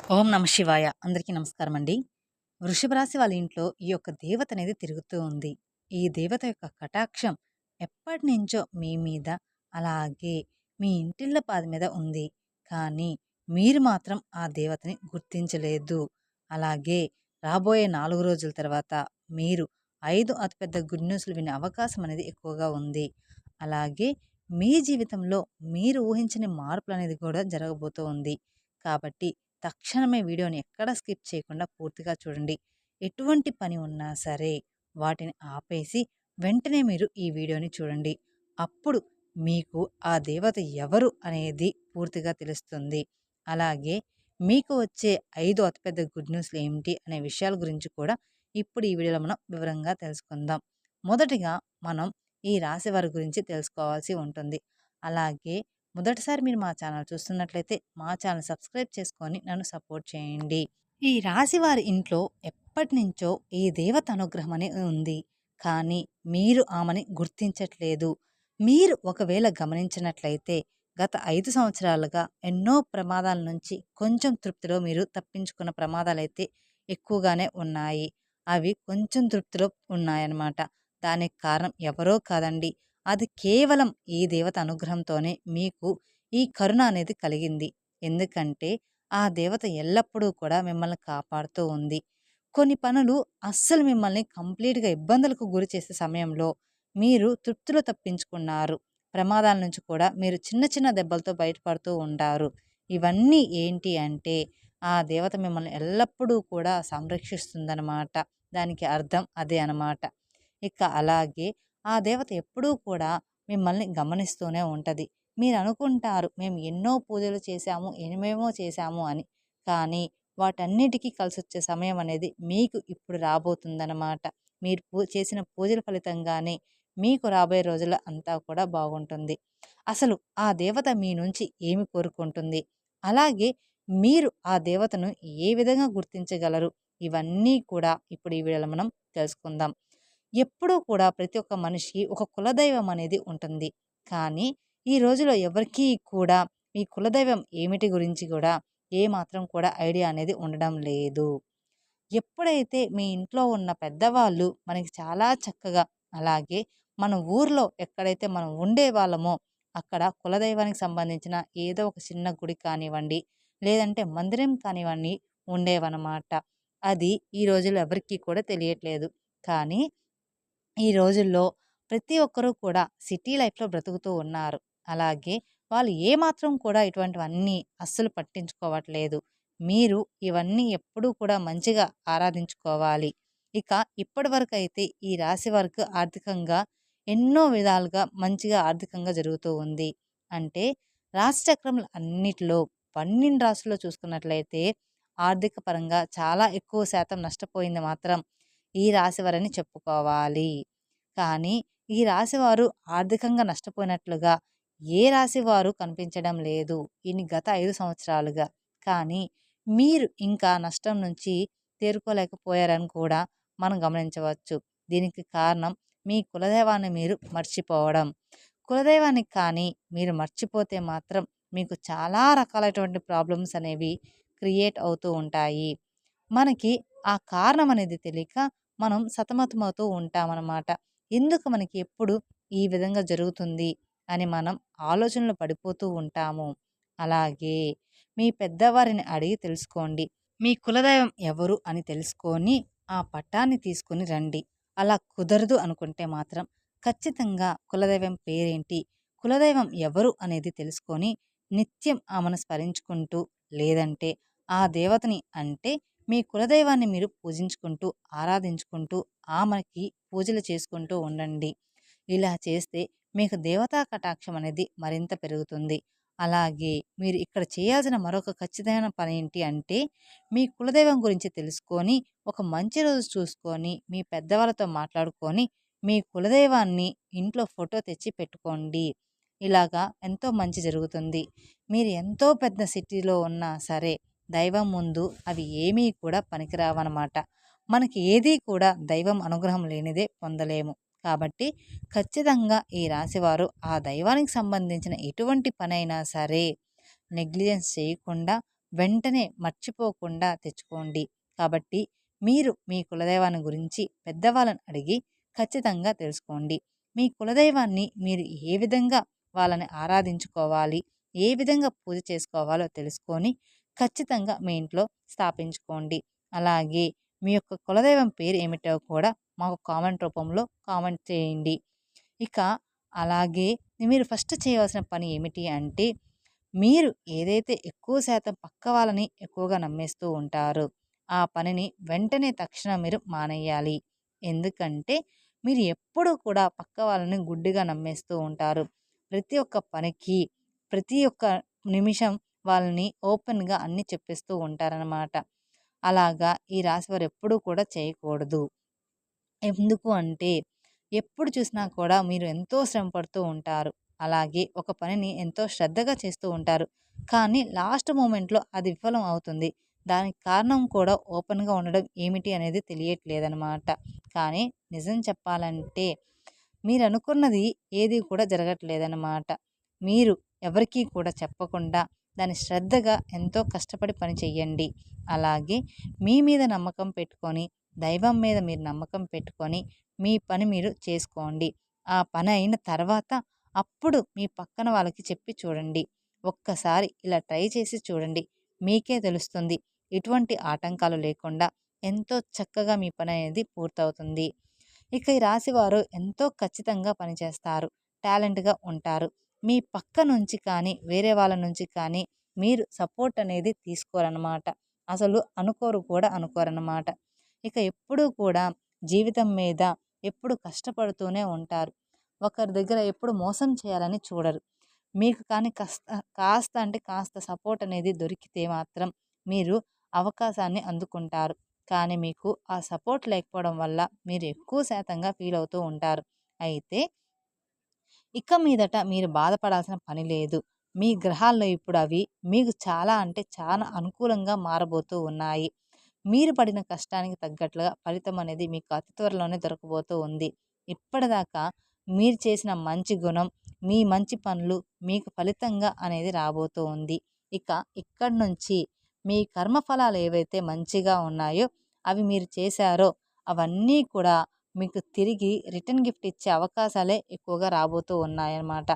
ఓం నమ శివాయ. అందరికీ నమస్కారం అండి. వృషభ రాశి వాళ్ళ ఇంట్లో ఈ యొక్క దేవత అనేది తిరుగుతూ ఉంది. ఈ దేవత యొక్క కటాక్షం ఎప్పటినుంచో మీ మీద, అలాగే మీ ఇంటిల్ల పాది మీద ఉంది. కానీ మీరు మాత్రం ఆ దేవతని గుర్తించలేదు. అలాగే రాబోయే 4 రోజుల తర్వాత మీరు 5 అతిపెద్ద గుడ్ న్యూస్‌లు వినే అవకాశం అనేది ఎక్కువగా ఉంది. అలాగే మీ జీవితంలో మీరు ఊహించని మార్పులనేది కూడా జరగబోతూ ఉంది. కాబట్టి తక్షణమే వీడియోని ఎక్కడ స్కిప్ చేయకుండా పూర్తిగా చూడండి. ఎటువంటి పని ఉన్నా సరే వాటిని ఆపేసి వెంటనే మీరు ఈ వీడియోని చూడండి. అప్పుడు మీకు ఆ దేవత ఎవరు అనేది పూర్తిగా తెలుస్తుంది. అలాగే మీకు వచ్చే 5 అతిపెద్ద గుడ్ న్యూస్‌లు ఏమిటి అనే విషయాల గురించి కూడా ఇప్పుడు ఈ వీడియోలో మనం వివరంగా తెలుసుకుందాం. మొదటిగా మనం ఈ రాశి వారి గురించి తెలుసుకోవాల్సి ఉంటుంది. అలాగే మొదటిసారి మీరు మా ఛానల్ చూస్తున్నట్లయితే మా ఛానల్ సబ్స్క్రైబ్ చేసుకొని నన్ను సపోర్ట్ చేయండి. ఈ రాశి వారి ఇంట్లో ఎప్పటినుంచో ఈ దేవత అనుగ్రహం అనేది ఉంది. కానీ మీరు ఆమెని గుర్తించట్లేదు. మీరు ఒకవేళ గమనించినట్లయితే గత 5 సంవత్సరాలుగా ఎన్నో ప్రమాదాల నుంచి కొంచెం తృప్తిలో మీరు తప్పించుకున్న ప్రమాదాలైతే ఎక్కువగానే ఉన్నాయి. అవి కొంచెం తృప్తిలో ఉన్నాయన్నమాట. దానికి కారణం ఎవరో కాదండి. అది కేవలం ఈ దేవత అనుగ్రహంతోనే మీకు ఈ కరుణ అనేది కలిగింది. ఎందుకంటే ఆ దేవత ఎల్లప్పుడూ కూడా మిమ్మల్ని కాపాడుతూ ఉంది. కొన్ని పనులు అస్సలు మిమ్మల్ని కంప్లీట్‌గా ఇబ్బందులకు గురి చేసే సమయంలో మీరు తృప్తిలో తప్పించుకున్నారు. ప్రమాదాల నుంచి కూడా మీరు చిన్న చిన్న దెబ్బలతో బయటపడుతూ ఉంటారు. ఇవన్నీ ఏంటి అంటే ఆ దేవత మిమ్మల్ని ఎల్లప్పుడూ కూడా సంరక్షిస్తుందనమాట. దానికి అర్థం అదే అనమాట. ఇక అలాగే ఆ దేవత ఎప్పుడూ కూడా మిమ్మల్ని గమనిస్తూనే ఉంటది. మీరనుకుంటారు మేము ఎన్నో పూజలు చేశాము, ఏమేమో చేశాము అని. కానీ వాటన్నిటికీ కలిసొచ్చే సమయం అనేది మీకు ఇప్పుడు రాబోతుందనమాట. మీరు చేసిన పూజల ఫలితంగానే మీకు రాబోయే రోజుల్లో అంతా కూడా బాగుంటుంది. అసలు ఆ దేవత మీ నుంచి ఏమి కోరుకుంటుంది? అలాగే మీరు ఆ దేవతను ఏ విధంగా గుర్తించగలరు? ఇవన్నీ కూడా ఇప్పుడు ఈ వీడియోలో మనం తెలుసుకుందాం. ఎప్పుడూ కూడా ప్రతి ఒక్క మనిషికి ఒక కులదైవం అనేది ఉంటుంది. కానీ ఈ రోజుల్లో ఎవరికీ కూడా మీ కులదైవం ఏమిటి గురించి కూడా ఏమాత్రం కూడా ఐడియా అనేది ఉండడం లేదు. ఎప్పుడైతే మీ ఇంట్లో ఉన్న పెద్దవాళ్ళు మనకి చాలా చక్కగా, అలాగే మన ఊర్లో ఎక్కడైతే మనం ఉండేవాళ్ళమో అక్కడ కులదైవానికి సంబంధించిన ఏదో ఒక చిన్న గుడి కానివ్వండి, లేదంటే మందిరం కానివ్వండి ఉండేవన్నమాట. అది ఈ రోజుల్లో ఎవరికీ కూడా తెలియట్లేదు. కానీ ఈ రోజుల్లో ప్రతి ఒక్కరూ కూడా సిటీ లైఫ్‌లో బ్రతుకుతూ ఉన్నారు. అలాగే వాళ్ళు ఏమాత్రం కూడా ఇటువంటివన్నీ అస్సలు పట్టించుకోవట్లేదు. మీరు ఇవన్నీ ఎప్పుడూ కూడా మంచిగా ఆరాధించుకోవాలి. ఇక ఇప్పటివరకైతే ఈ రాశి వారికి ఆర్థికంగా ఎన్నో విధాలుగా మంచిగా ఆర్థికంగా జరుగుతూ ఉంది. అంటే రాశి చక్రములు అన్నిటిలో 12 రాశుల్లో చూసుకున్నట్లయితే ఆర్థిక పరంగా చాలా ఎక్కువ శాతం నష్టపోయింది మాత్రం ఈ రాశివారని చెప్పుకోవాలి. కానీ ఈ రాశివారు ఆర్థికంగా నష్టపోయినట్లుగా ఏ రాశివారు కనిపించడం లేదు. గత 5 సంవత్సరాలుగా. కానీ మీరు ఇంకా నష్టం నుంచి తేరుకోలేకపోయారని కూడా మనం గమనించవచ్చు. దీనికి కారణం మీ కులదైవాన్ని మీరు మర్చిపోవడం. కులదైవాన్ని కానీ మీరు మర్చిపోతే మాత్రం మీకు చాలా రకాలైనటువంటి ప్రాబ్లమ్స్ అనేవి క్రియేట్ అవుతూ ఉంటాయి. మనకి ఆ కారణం అనేది తెలియక మనం సతమతమవుతూ ఉంటామన్నమాట. ఎందుకు మనకి ఎప్పుడు ఈ విధంగా జరుగుతుంది అని మనం ఆలోచనలో పడిపోతూ ఉంటాము. అలాగే మీ పెద్దవారిని అడిగి తెలుసుకోండి. మీ కులదైవం ఎవరు అని తెలుసుకొని ఆ పట్టాన్ని తీసుకొని రండి. అలా కుదరదు అనుకుంటే మాత్రం ఖచ్చితంగా కులదైవం పేరేంటి, కులదైవం ఎవరు అనేది తెలుసుకొని నిత్యం ఆమెను స్మరించుకుంటూ, లేదంటే ఆ దేవతని అంటే మీ కులదైవాన్ని మీరు పూజించుకుంటూ, ఆరాధించుకుంటూ, ఆమెకి పూజలు చేసుకుంటూ ఉండండి. ఇలా చేస్తే మీకు దేవతా కటాక్షం అనేది మరింత పెరుగుతుంది. అలాగే మీరు ఇక్కడ చేయాల్సిన మరొక ఖచ్చితమైన పనేంటి అంటే, మీ కులదైవం గురించి తెలుసుకొని, ఒక మంచి రోజు చూసుకొని, మీ పెద్దవాళ్ళతో మాట్లాడుకొని, మీ కులదైవాన్ని ఇంట్లో ఫోటో తెచ్చి పెట్టుకోండి. ఇలాగా ఎంతో మంచి జరుగుతుంది. మీరు ఎంతో పెద్ద సిటీలో ఉన్నా సరే దైవం ముందు అవి ఏమీ కూడా పనికిరావన్నమాట. మనకి ఏదీ కూడా దైవం అనుగ్రహం లేనిదే పొందలేము. కాబట్టి ఖచ్చితంగా ఈ రాశివారు ఆ దైవానికి సంబంధించిన ఎటువంటి పనైనా సరే నెగ్లిజెన్స్ చేయకుండా వెంటనే మర్చిపోకుండా తెచ్చుకోండి. కాబట్టి మీరు మీ కులదైవాన్ని గురించి పెద్దవాళ్ళని అడిగి ఖచ్చితంగా తెలుసుకోండి. మీ కులదైవాన్ని మీరు ఏ విధంగా వాళ్ళని ఆరాధించుకోవాలి, ఏ విధంగా పూజ చేసుకోవాలో తెలుసుకొని ఖచ్చితంగా మీ ఇంట్లో స్థాపించుకోండి. అలాగే మీ యొక్క కులదైవం పేరు ఏమిటో కూడా మాకు కామెంట్ రూపంలో కామెంట్ చేయండి. ఇక అలాగే మీరు ఫస్ట్ చేయవలసిన పని ఏమిటి అంటే, మీరు ఏదైతే ఎక్కువ శాతం పక్క వాళ్ళని ఎక్కువగా నమ్మేస్తూ ఉంటారో, ఆ పనిని వెంటనే తక్షణం మీరు మానేయాలి. ఎందుకంటే, మీరు ఎప్పుడూ కూడా పక్క వాళ్ళని గుడ్డిగా నమ్మేస్తూ ఉంటారు. ప్రతి ఒక్క పనికి, ప్రతి ఒక్క నిమిషం వాళ్ళని ఓపెన్‌గా అన్నీ చెప్పేస్తూ ఉంటారనమాట. అలాగా ఈ రాశివారు ఎప్పుడూ కూడా చేయకూడదు. ఎందుకు అంటే, ఎప్పుడు చూసినా కూడా మీరు ఎంతో శ్రమ పడుతూ ఉంటారు. అలాగే ఒక పనిని ఎంతో శ్రద్ధగా చేస్తూ ఉంటారు. కానీ లాస్ట్ మొమెంట్‌లో అది విఫలం అవుతుంది. దానికి కారణం కూడా ఓపెన్‌గా ఉండడం ఏమిటి అనేది తెలియట్లేదనమాట. కానీ నిజం చెప్పాలంటే మీరనుకున్నది ఏది కూడా జరగట్లేదనమాట. మీరు ఎవరికీ కూడా చెప్పకుండా దాన్ని శ్రద్ధగా ఎంతో కష్టపడి పని చెయ్యండి. అలాగే మీ మీద నమ్మకం పెట్టుకొని, దైవం మీద మీరు నమ్మకం పెట్టుకొని, మీ పని మీరు చేసుకోండి. ఆ పని అయిన తర్వాత అప్పుడు మీ పక్కన వాళ్ళకి చెప్పి చూడండి. ఒక్కసారి ఇలా ట్రై చేసి చూడండి. మీకే తెలుస్తుంది. ఎటువంటి ఆటంకాలు లేకుండా ఎంతో చక్కగా మీ పని అనేది పూర్తవుతుంది. ఇక ఈ రాశివారు ఎంతో ఖచ్చితంగా పనిచేస్తారు. టాలెంట్‌గా ఉంటారు. మీ పక్క నుంచి కానీ, వేరే వాళ్ళ నుంచి కానీ మీరు సపోర్ట్ అనేది తీసుకోరనమాట. అసలు అనుకోరు కూడా అనుకోరనమాట. ఇక ఎప్పుడూ కూడా జీవితం మీద ఎప్పుడు కష్టపడుతూనే ఉంటారు. ఒకరి దగ్గర ఎప్పుడు మోసం చేయాలని చూడరు. మీకు కానీ కాస్త అంటే కాస్త సపోర్ట్ అనేది దొరికితే మాత్రం మీరు అవకాశాన్ని అందుకుంటారు. కానీ మీకు ఆ సపోర్ట్ లేకపోవడం వల్ల మీరు ఎక్కువ శాతంగా ఫీల్ అవుతూ ఉంటారు. అయితే ఇక మీదట మీరు బాధపడాల్సిన పని లేదు. మీ గ్రహాల్లో ఇప్పుడు అవి మీకు చాలా అంటే చాలా అనుకూలంగా మారబోతూ ఉన్నాయి. మీరు పడిన కష్టానికి తగ్గట్లుగా ఫలితం అనేది మీకు అతి త్వరలోనే దొరకబోతూ ఉంది. ఇప్పటిదాకా మీరు చేసిన మంచి గుణం, మీ మంచి పనులు మీకు ఫలితంగా అనేది రాబోతూ ఉంది. ఇక ఇక్కడి నుంచి మీ కర్మఫలాలు ఏవైతే మంచిగా ఉన్నాయో అవి మీరు చేశారో అవన్నీ కూడా మీకు తిరిగి రిటర్న్ గిఫ్ట్ ఇచ్చే అవకాశాలే ఎక్కువగా రాబోతూ ఉన్నాయన్నమాట.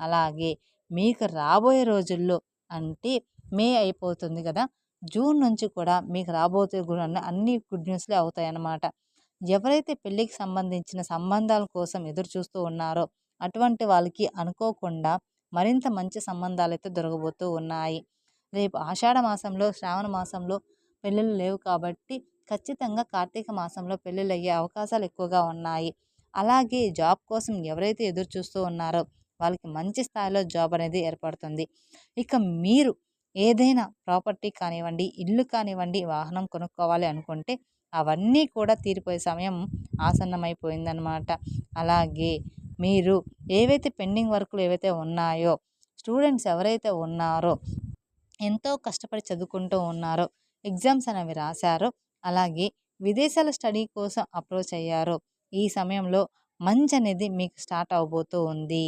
అలాగే మీకు రాబోయే రోజుల్లో అంటే మే అయిపోతుంది కదా! జూన్ నుంచి కూడా మీకు రాబోతే కూడా అన్ని గుడ్ న్యూస్‌లే అవుతాయన్నమాట. ఎవరైతే పెళ్ళికి సంబంధించిన సంబంధాల కోసం ఎదురు చూస్తూ ఉన్నారో అటువంటి వాళ్ళకి అనుకోకుండా మరింత మంచి సంబంధాలైతే దొరకబోతూ ఉన్నాయి. రేపు ఆషాఢ మాసంలో, శ్రావణ మాసంలో పెళ్ళిళ్ళు లేవు కాబట్టి ఖచ్చితంగా కార్తీక మాసంలో పెళ్ళిళ్ళయ్యే అవకాశాలు ఎక్కువగా ఉన్నాయి. అలాగే జాబ్ కోసం ఎవరైతే ఎదురు చూస్తూ ఉన్నారో వాళ్ళకి మంచి స్థాయిలో జాబ్ అనేది ఏర్పడుతుంది. ఇక మీరు ఏదైనా ప్రాపర్టీ కానివ్వండి, ఇల్లు కానివ్వండి, వాహనం కొనుక్కోవాలి అనుకుంటే అవన్నీ కూడా తీరిపోయే సమయం ఆసన్నమైపోయిందనమాట. అలాగే మీరు ఏవైతే పెండింగ్ వర్కులు ఏవైతే ఉన్నాయో, స్టూడెంట్స్ ఎవరైతే ఉన్నారో ఎంతో కష్టపడి చదువుకుంటూ ఉన్నారో, ఎగ్జామ్స్ అనేవి రాశారో, అలాగే విదేశాల స్టడీ కోసం అప్రోచ్ అయ్యారో, ఈ సమయంలో మంచి అనేది మీకు స్టార్ట్ అవ్వబోతూ ఉంది.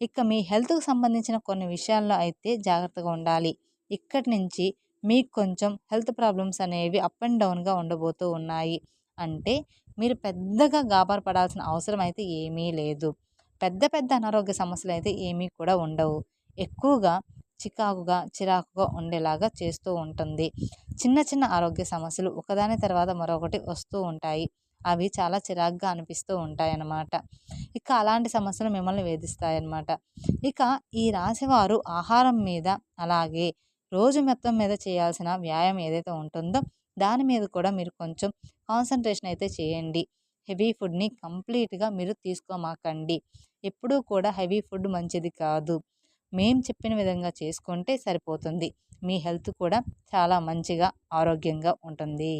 ఇక మీ హెల్త్‌కి సంబంధించిన కొన్ని విషయాల్లో అయితే జాగ్రత్తగా ఉండాలి. ఇక్కడి నుంచి మీకు కొంచెం హెల్త్ ప్రాబ్లమ్స్ అనేవి అప్ అండ్ డౌన్‌గా ఉండబోతూ ఉన్నాయి. అంటే మీరు పెద్దగా గాబరా పడాల్సిన అవసరం అయితే ఏమీ లేదు. పెద్ద పెద్ద అనారోగ్య సమస్యలైతే ఏమీ కూడా ఉండవు. ఎక్కువగా చిరాకుగా ఉండేలాగా చేస్తూ ఉంటుంది. చిన్న చిన్న ఆరోగ్య సమస్యలు ఒకదాని తర్వాత మరొకటి వస్తూ ఉంటాయి. అవి చాలా చిరాకుగా అనిపిస్తూ ఉంటాయన్నమాట. ఇక అలాంటి సమస్యలు మిమ్మల్ని వేధిస్తాయన్నమాట. ఇక ఈ రాశివారు ఆహారం మీద అలాగే రోజు మొత్తం మీద చేయాల్సిన వ్యాయామం ఏదైతే ఉంటుందో దాని మీద కూడా మీరు కొంచెం కాన్సంట్రేషన్ అయితే చేయండి. హెవీ ఫుడ్‌ని కంప్లీట్‌గా మీరు తీసుకోమాకండి. ఎప్పుడూ కూడా హెవీ ఫుడ్ మంచిది కాదు. మేము చెప్పిన విధంగా చేసుకుంటే సరిపోతుంది. మీ హెల్త్ కూడా చాలా మంచిగా, ఆరోగ్యంగా ఉంటుంది.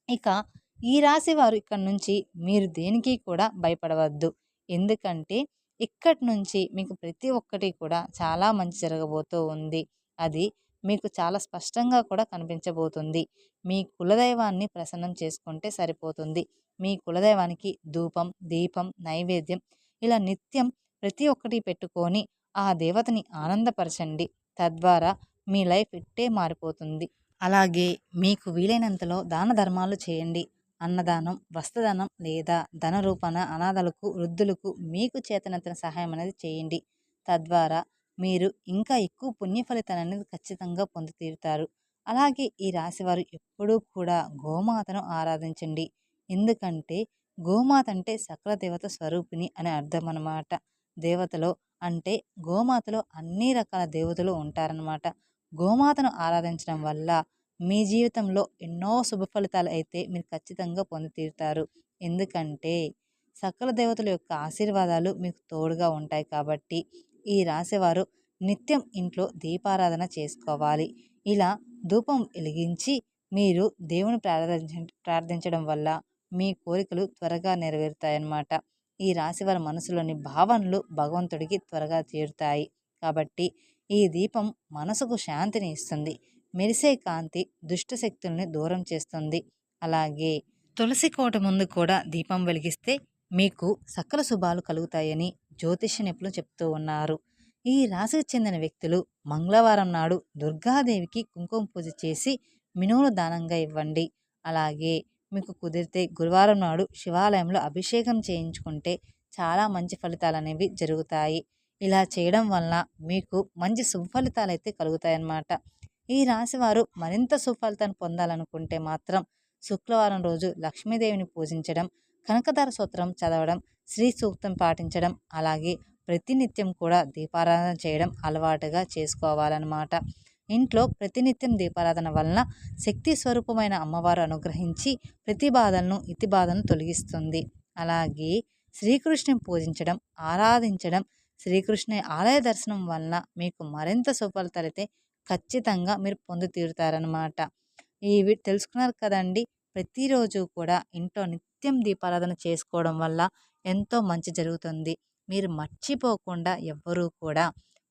ఇక ఈ రాశి వారు ఇక్కడి నుంచి మీరు దేనికి కూడా భయపడవద్దు. ఎందుకంటే ఇక్కడి నుంచి మీకు ప్రతి ఒక్కటి కూడా చాలా మంచి జరగబోతూ ఉంది. అది మీకు చాలా స్పష్టంగా కూడా కనిపించబోతుంది. మీ కులదైవాన్ని ప్రసన్నం చేసుకుంటే సరిపోతుంది. మీ కులదైవానికి ధూపం, దీపం, నైవేద్యం ఇలా నిత్యం ప్రతి ఒక్కటి పెట్టుకొని ఆ దేవతని ఆనందపరచండి. తద్వారా మీ లైఫ్ ఇట్టే మారిపోతుంది. అలాగే మీకు వీలైనంతలో దాన ధర్మాలు చేయండి. అన్నదానం, వస్త్రదానం లేదా ధన రూపాన అనాథలకు, వృద్ధులకు మీకు చేతనైన సహాయం అనేది చేయండి. తద్వారా మీరు ఇంకా ఎక్కువ పుణ్య ఫలితాలనేది ఖచ్చితంగా పొంది తీరుతారు. అలాగే ఈ రాశివారు ఎప్పుడూ కూడా గోమాతను ఆరాధించండి. ఎందుకంటే గోమాత అంటే సకల దేవత స్వరూపిణి అని అర్థం అన్నమాట. దేవతలో అంటే గోమాతలో అన్ని రకాల దేవతలు ఉంటారన్నమాట. గోమాతను ఆరాధించడం వల్ల మీ జీవితంలో ఎన్నో శుభ ఫలితాలు అయితే మీరు ఖచ్చితంగా పొంది తీరుతారు. ఎందుకంటే సకల దేవతల యొక్క ఆశీర్వాదాలు మీకు తోడుగా ఉంటాయి కాబట్టి ఈ రాశివారు నిత్యం ఇంట్లో దీపారాధన చేసుకోవాలి. ఇలా ధూపం వెలిగించి మీరు దేవుని ప్రార్థించడం వల్ల మీ కోరికలు త్వరగా నెరవేరుతాయన్నమాట. ఈ రాశివారి మనసులోని భావనలు భగవంతుడికి త్వరగా చేరుతాయి. కాబట్టి ఈ దీపం మనసుకు శాంతిని ఇస్తుంది. మెరిసే కాంతి దుష్ట శక్తుల్ని దూరం చేస్తుంది. అలాగే తులసి కోట ముందు కూడా దీపం వెలిగిస్తే మీకు సకల శుభాలు కలుగుతాయని జ్యోతిష్య నిపుణులు చెప్తూ ఉన్నారు. ఈ రాశికి చెందిన వ్యక్తులు మంగళవారం నాడు దుర్గాదేవికి కుంకుమ పూజ చేసి మినువులు దానంగా ఇవ్వండి. అలాగే మీకు కుదిరితే గురువారం నాడు శివాలయంలో అభిషేకం చేయించుకుంటే చాలా మంచి ఫలితాలు అనేవి జరుగుతాయి. ఇలా చేయడం వలన మీకు మంచి సుఫలితాలు అయితే కలుగుతాయన్నమాట. ఈ రాశివారు మరింత సుఫలితాన్ని పొందాలనుకుంటే మాత్రం శుక్రవారం రోజు లక్ష్మీదేవిని పూజించడం, కనకదార స్తోత్రం చదవడం, శ్రీ సూక్తం పాటించడం, అలాగే ప్రతినిత్యం కూడా దీపారాధన చేయడం అలవాటుగా చేసుకోవాలన్నమాట. ఇంట్లో ప్రతినిత్యం దీపారాధన వలన శక్తి స్వరూపమైన అమ్మవారు అనుగ్రహించి ప్రతి బాధలను ఇతి బాధలను తొలగిస్తుంది. అలాగే శ్రీకృష్ణుని పూజించడం, ఆరాధించడం, శ్రీకృష్ణ ఆలయ దర్శనం వలన మీకు మరింత సుఫలితాలైతే ఖచ్చితంగా మీరు పొంది తీరుతారనమాట. ఇవి తెలుసుకున్నారు కదండి. ప్రతిరోజు కూడా ఇంట్లో నిత్యం దీపారాధన చేసుకోవడం వల్ల ఎంతో మంచి జరుగుతుంది. మీరు మర్చిపోకుండా ఎవ్వరూ కూడా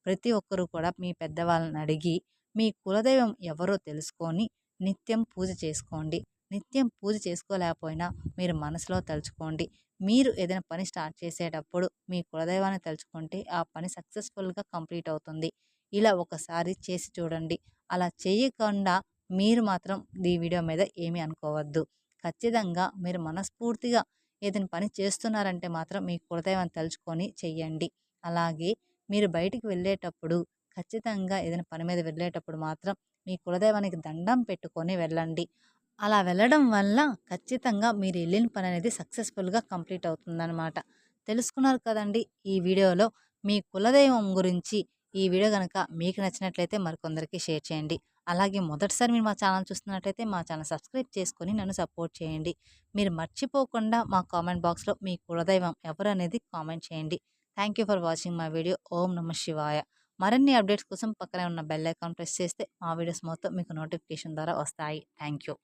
ప్రతి ఒక్కరూ కూడా మీ పెద్దవాళ్ళని అడిగి మీ కులదైవం ఎవరో తెలుసుకొని నిత్యం పూజ చేసుకోండి. నిత్యం పూజ చేసుకోలేకపోయినా మీరు మనసులో తలుచుకోండి. మీరు ఏదైనా పని స్టార్ట్ చేసేటప్పుడు మీ కులదైవాన్ని తలుచుకుంటే ఆ పని సక్సెస్ఫుల్గా కంప్లీట్ అవుతుంది. ఇలా ఒకసారి చేసి చూడండి. అలా చేయకుండా మీరు మాత్రం ఈ వీడియో మీద ఏమీ అనుకోవద్దు. ఖచ్చితంగా మీరు మనస్ఫూర్తిగా ఏదైనా పని చేస్తున్నారంటే మాత్రం మీ కులదైవాన్ని తలుచుకొని చెయ్యండి. అలాగే మీరు బయటికి వెళ్ళేటప్పుడు ఖచ్చితంగా ఏదైనా పని మీద వెళ్ళేటప్పుడు మాత్రం మీ కులదైవానికి దండం పెట్టుకొని వెళ్ళండి. అలా వెళ్ళడం వల్ల ఖచ్చితంగా మీరు వెళ్ళిన పని అనేది సక్సెస్ఫుల్గా కంప్లీట్ అవుతుందన్నమాట. తెలుసుకున్నారు కదండి ఈ వీడియోలో మీ కులదైవం గురించి. ఈ వీడియో కనుక మీకు నచ్చినట్లయితే మరికొందరికి షేర్ చేయండి. అలాగే మొదటిసారి మీరు మా ఛానల్ చూస్తున్నట్లయితే మా ఛానల్ సబ్స్క్రైబ్ చేసుకొని నన్ను సపోర్ట్ చేయండి. మీరు మర్చిపోకుండా మా కామెంట్ బాక్స్లో మీ కులదైవం ఎవరు అనేది కామెంట్ చేయండి. Thank you for watching my video. ఓం నమః శివాయ. మరిన్ని అప్డేట్స్ కోసం పక్కనే ఉన్న బెల్ ఐకాన్ ప్రెస్ చేస్తే మా వీడియోస్ మొత్తం మీకు నోటిఫికేషన్ ద్వారా వస్తాయి. Thank you.